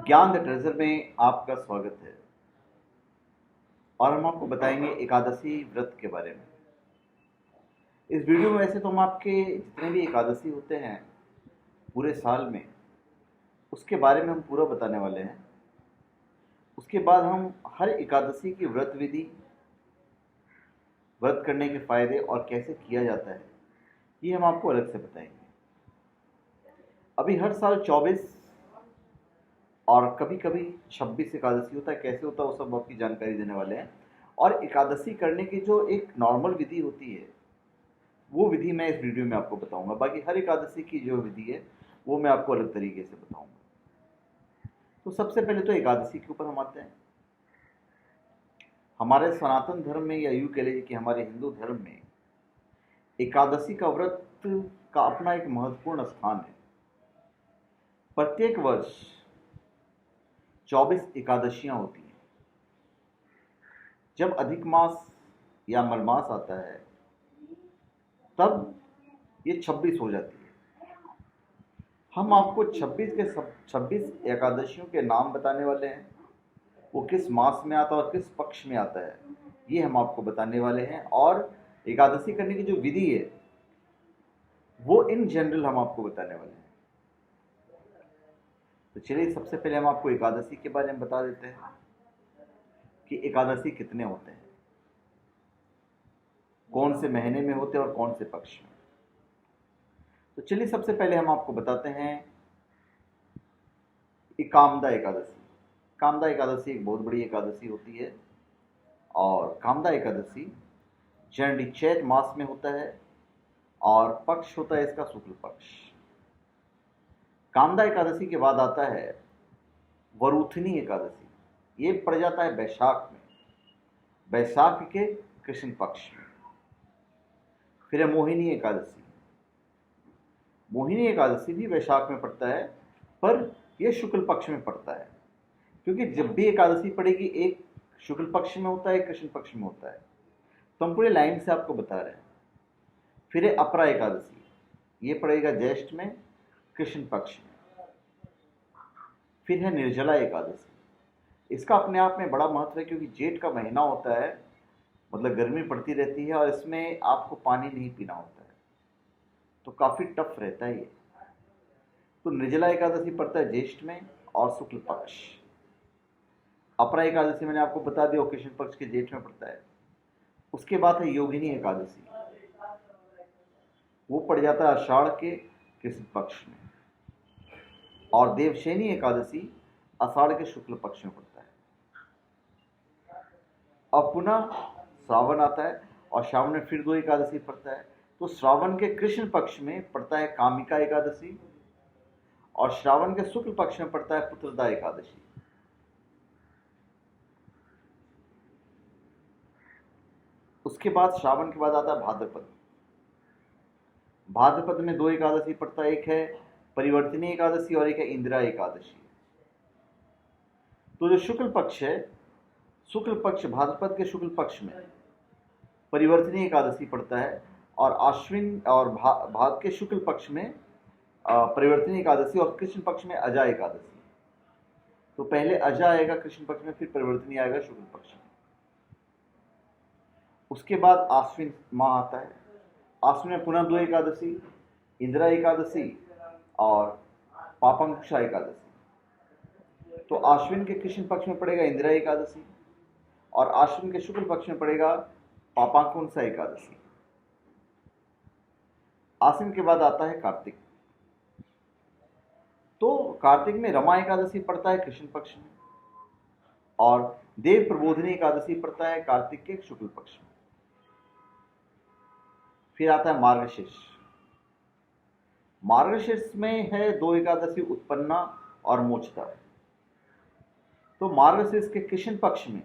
ज्ञान the treasure में आपका स्वागत है। और हम आपको बताएंगे एकादशी व्रत के बारे में। इस वीडियो में वैसे तो हम आपके जितने भी एकादशी होते हैं पूरे साल में, उसके बारे में हम पूरा बताने वाले हैं। उसके बाद हम हर एकादशी की व्रत विधि, व्रत करने के फायदे और कैसे किया जाता है, ये हम आपको अलग से बताएंगे। अभी हर साल 24 और कभी कभी 26 एकादशी होता है। कैसे होता है वो सब आपकी जानकारी देने वाले हैं। और एकादशी करने की जो एक नॉर्मल विधि होती है, वो विधि मैं इस वीडियो में आपको बताऊंगा। बाकी हर एकादशी की जो विधि है वो मैं आपको अलग तरीके से बताऊंगा। तो सबसे पहले तो एकादशी के ऊपर हम आते हैं। हमारे सनातन धर्म में, या यूं कह लीजिए कि हमारे हिंदू धर्म में, एकादशी का व्रत का अपना एक महत्वपूर्ण स्थान है। प्रत्येक वर्ष 24 एकादशियां होती हैं। जब अधिक मास या मलमास आता है तब ये 26 हो जाती है। हम आपको 26 एकादशियों के नाम बताने वाले हैं। वो किस मास में आता है और किस पक्ष में आता है, ये हम आपको बताने वाले हैं। और एकादशी करने की जो विधि है वो इन जनरल हम आपको बताने वाले हैं। तो चलिए, सबसे पहले हम आपको एकादशी के बारे में बता देते हैं कि एकादशी कितने होते हैं, कौन से महीने में होते हैं और कौन से पक्ष में। तो चलिए, सबसे पहले हम आपको बताते हैं कि कामदा एकादशी। कामदा एकादशी एक बहुत बड़ी एकादशी होती है। और कामदा एकादशी जनरली चैत मास में होता है और पक्ष होता है इसका शुक्ल पक्ष। कामदा एकादशी के बाद आता है वरूथनी एकादशी। ये पड़ जाता है वैशाख में, वैशाख के कृष्ण पक्ष में। फिर है मोहिनी एकादशी। मोहिनी एकादशी भी वैशाख में पड़ता है, पर यह शुक्ल पक्ष में पड़ता है, क्योंकि जब भी एकादशी पड़ेगी एक शुक्ल पक्ष में होता है, एक कृष्ण पक्ष में होता है। तो हम पूरे लाइन से आपको बता रहे हैं। फिर है अपरा एकादशी। ये पड़ेगा ज्येष्ठ में, कृष्ण पक्ष में। फिर है निर्जला एकादशी। इसका अपने आप में बड़ा महत्व है, क्योंकि जेठ का महीना होता है, मतलब गर्मी पड़ती रहती है और इसमें आपको पानी नहीं पीना होता है, तो काफ़ी टफ रहता है ये। तो निर्जला एकादशी पड़ता है ज्येष्ठ में और शुक्ल पक्ष। अपरा एकादशी मैंने आपको बता दिया, कृष्ण पक्ष के जेठ में पड़ता है। उसके बाद है योगिनी एकादशी। वो पड़ जाता है आषाढ़ के कृष्ण पक्ष में। और देवशयनी एकादशी आषाढ़ के शुक्ल पक्ष में पड़ता है। अब पुनः श्रावण आता है और श्रावण में फिर 2 एकादशी पड़ता है। तो श्रावण के कृष्ण पक्ष में पड़ता है कामिका एकादशी और श्रावण के शुक्ल पक्ष में पड़ता है पुत्रदा एकादशी। उसके बाद श्रावण के बाद आता है भाद्रपद। भाद्रपद में 2 एकादशी पड़ता है, एक है परिवर्तनी एकादशी और एक है इंदिरा एकादशी। तो जो शुक्ल पक्ष है, शुक्ल पक्ष भाद्रपद के शुक्ल पक्ष में परिवर्तनी एकादशी पड़ता है, और आश्विन और भाद के शुक्ल पक्ष में परिवर्तनी एकादशी, और कृष्ण पक्ष में अजा एकादशी। तो पहले अजा आएगा कृष्ण पक्ष में, फिर परिवर्तनी आएगा शुक्ल पक्ष में। उसके बाद आश्विन माह आता है। आश्विन में पुनः 2 एकादशी, इंदिरा एकादशी और पापंकुशा एकादशी। तो आश्विन के कृष्ण पक्ष में पड़ेगा इंदिरा एकादशी और आश्विन के शुक्ल पक्ष में पड़ेगा पापांकुशा एकादशी। आश्विन के बाद आता है कार्तिक। तो कार्तिक में रमा एकादशी पड़ता है कृष्ण पक्ष में और देव प्रबोधिनी एकादशी पड़ता है कार्तिक के शुक्ल पक्ष में। फिर आता है मार्गशीर्ष। मार्गशीर्ष में है 2 एकादशी, उत्पन्ना और मोक्षदा। तो मार्गशीर्ष के कृष्ण पक्ष में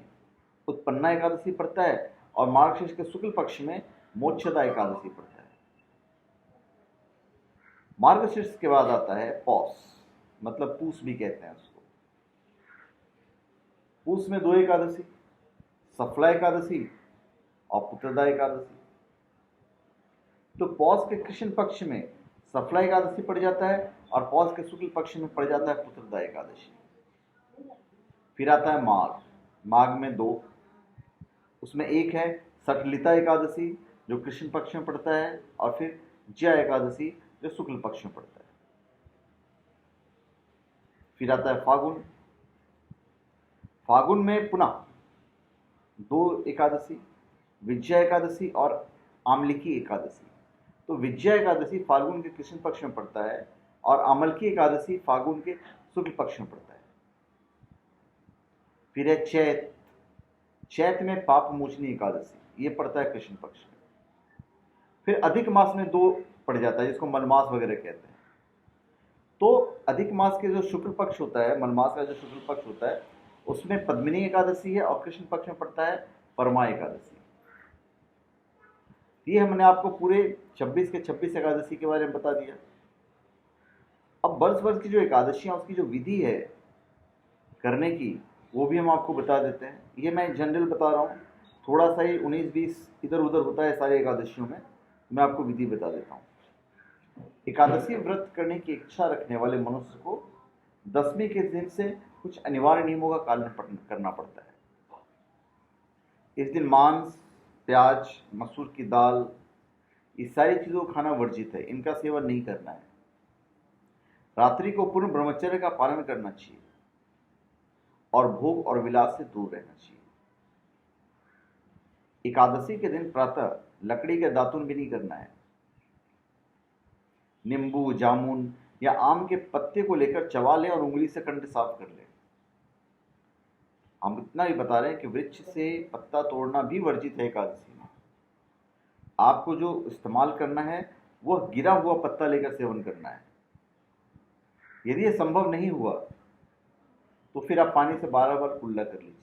उत्पन्ना एकादशी पड़ता है और मार्गशीर्ष के शुक्ल पक्ष में मोक्षदा एकादशी पड़ता है। मार्गशीर्ष के बाद आता है पौष, मतलब पूस भी कहते हैं उसको। पूस में 2 एकादशी, सफला एकादशी और पुत्रदा एकादशी। तो पौष के कृष्ण पक्ष में सफला एकादशी पड़ जाता है और पौष के शुक्ल पक्ष में पड़ जाता है पुत्रदा एकादशी। फिर आता है माघ, माघ में 2, उसमें एक है सठलिता एकादशी जो कृष्ण पक्ष में पड़ता है, और फिर जया एकादशी जो शुक्ल पक्ष में पड़ता है। फिर आता है फागुन, फागुन में पुनः 2 एकादशी, विजया एकादशी और आमलिकी एकादशी। तो विजया एकादशी फाल्गुन के कृष्ण पक्ष में पड़ता है और आमलकी एकादशी फाल्गुन के शुक्ल पक्ष में पड़ता है। फिर है चैत, चैत में पाप मोचनी एकादशी, ये पड़ता है कृष्ण पक्ष में। फिर अधिक मास में 2 पड़ जाता है जिसको मलमास वगैरह कहते हैं। तो अधिक मास के जो शुक्ल पक्ष होता है, मलमास का जो शुक्ल पक्ष होता है, उसमें पद्मिनी एकादशी है और कृष्ण पक्ष में पड़ता है परमा एकादशी। ये हमने आपको पूरे 26 के 26 एकादशी के बारे में बता दिया। अब वर्ष वर्ष की जो एकादशियां उसकी जो विधि है करने की, वो भी हम आपको बता देते हैं। ये मैं जनरल बता रहा हूँ, थोड़ा सा ही 19-20 इधर उधर होता है सारे एकादशियों में, मैं आपको विधि बता देता हूँ। एकादशी व्रत करने की इच्छा रखने वाले मनुष्य को 10वीं के दिन से कुछ अनिवार्य नियमों का पालन करना पड़ता है। इस दिन मांस, प्याज, मसूर की दाल, ये सारी चीज़ों को खाना वर्जित है, इनका सेवन नहीं करना है। रात्रि को पूर्ण ब्रह्मचर्य का पालन करना चाहिए और भोग और विलास से दूर रहना चाहिए। एकादशी के दिन प्रातः लकड़ी का दातुन भी नहीं करना है। नींबू, जामुन या आम के पत्ते को लेकर चबा लें और उंगली से कंठ साफ कर लें। हम इतना ही बता रहे हैं कि वृक्ष से पत्ता तोड़ना भी वर्जित है एकादशी में। आपको जो इस्तेमाल करना है वह गिरा हुआ पत्ता लेकर सेवन करना है। यदि यह संभव नहीं हुआ तो फिर आप पानी से 12 बार कुल्ला कर लीजिए।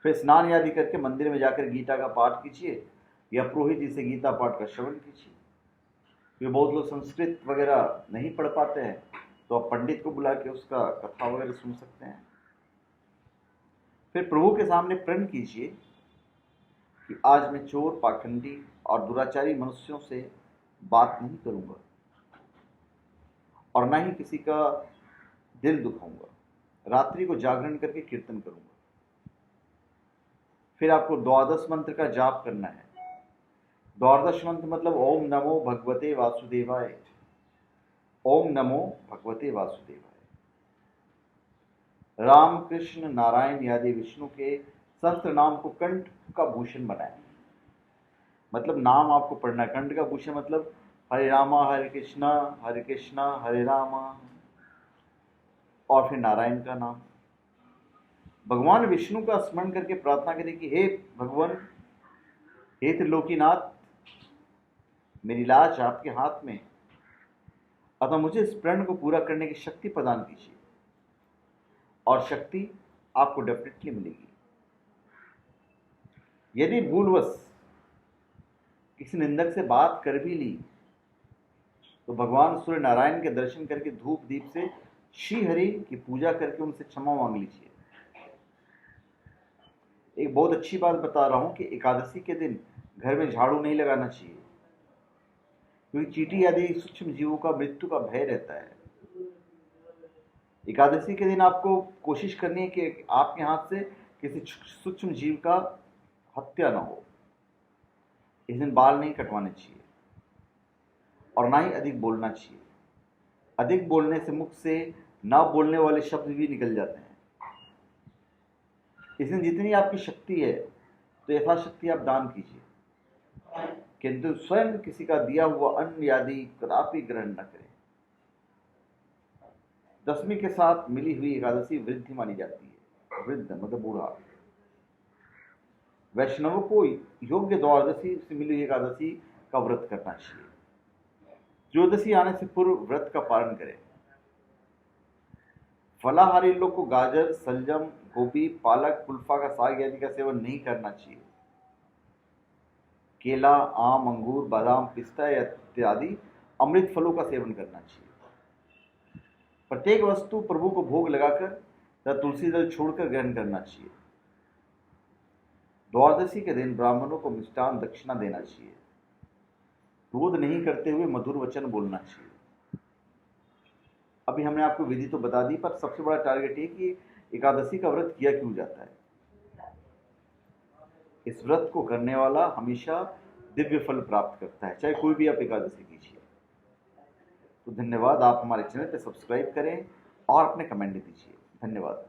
फिर स्नान आदि करके मंदिर में जाकर गीता का पाठ कीजिए या पुरोहित जी से गीता पाठ का श्रवण कीजिए। फिर बहुत लोग संस्कृत वगैरह नहीं पढ़ पाते हैं तो आप पंडित को बुला के उसका कथा वगैरह सुन सकते हैं। फिर प्रभु के सामने प्रण कीजिए कि आज मैं चोर, पाखंडी और दुराचारी मनुष्यों से बात नहीं करूंगा और न ही किसी का दिल दुखाऊंगा। रात्रि को जागरण करके कीर्तन करूंगा। फिर आपको द्वादश मंत्र का जाप करना है। द्वादश मंत्र मतलब ओम नमो भगवते वासुदेवाय, ओम नमो भगवते वासुदेवाय। राम, कृष्ण, नारायण आदि विष्णु के सहस्त्र नाम को कंठ का भूषण बनाएं। मतलब नाम आपको पढ़ना। कंठ का भूषण मतलब हरे रामा हरे कृष्णा हरे रामा, और फिर नारायण का नाम। भगवान विष्णु का स्मरण करके प्रार्थना करें कि हे भगवान, हे त्रिलोकीनाथ, मेरी लाज आपके हाथ में, अतः मुझे इस प्रण को पूरा करने की शक्ति प्रदान कीजिए। और शक्ति आपको डेफिनेटली मिलेगी। यदि भूलवश किसी निंदक से बात कर भी ली तो भगवान सूर्य नारायण के दर्शन करके धूप दीप से श्री हरि की पूजा करके उनसे क्षमा मांग लीजिए। एक बहुत अच्छी बात बता रहा हूं कि एकादशी के दिन घर में झाड़ू नहीं लगाना चाहिए, क्योंकि चींटी आदि सूक्ष्म जीवों का मृत्यु का भय रहता है। एकादशी के दिन आपको कोशिश करनी है कि आपके हाथ से किसी सूक्ष्म जीव का हत्या ना हो। इस दिन बाल नहीं कटवाने चाहिए और ना ही अधिक बोलना चाहिए। अधिक बोलने से मुख से ना बोलने वाले शब्द भी निकल जाते हैं। इस दिन जितनी आपकी शक्ति है तो यथाशक्ति आप दान कीजिए, किंतु स्वयं किसी का दिया हुआ अन्न आदि कदापि ग्रहण न करें। 10वीं के साथ मिली हुई एकादशी वृद्धि मानी जाती है। वृद्ध मतलब बूढ़ा। वैष्णवों को योग्य द्वादशी से मिली हुई एकादशी का व्रत करना चाहिए। त्रयोदशी आने से पूर्व व्रत का पालन करें। फलाहारी लोग को गाजर, सलजम, गोभी, पालक, कुल्फा का साग आदि का सेवन नहीं करना चाहिए। केला, आम, अंगूर, बादाम, पिस्ता इत्यादि अमृत फलों का सेवन करना चाहिए। प्रत्येक वस्तु प्रभु को भोग लगाकर तथा तुलसी दल छोड़कर ग्रहण करना चाहिए। द्वादशी के दिन ब्राह्मणों को मिष्टान दक्षिणा देना चाहिए। क्रोध नहीं करते हुए मधुर वचन बोलना चाहिए। अभी हमने आपको विधि तो बता दी, पर सबसे बड़ा टारगेट ये कि एकादशी का व्रत किया क्यों जाता है? इस व्रत को करने वाला हमेशा दिव्य फल प्राप्त करता है, चाहे कोई भी आप एकादशी कीजिए। तो धन्यवाद, आप हमारे चैनल पर सब्सक्राइब करें और अपने कमेंट दीजिए। धन्यवाद।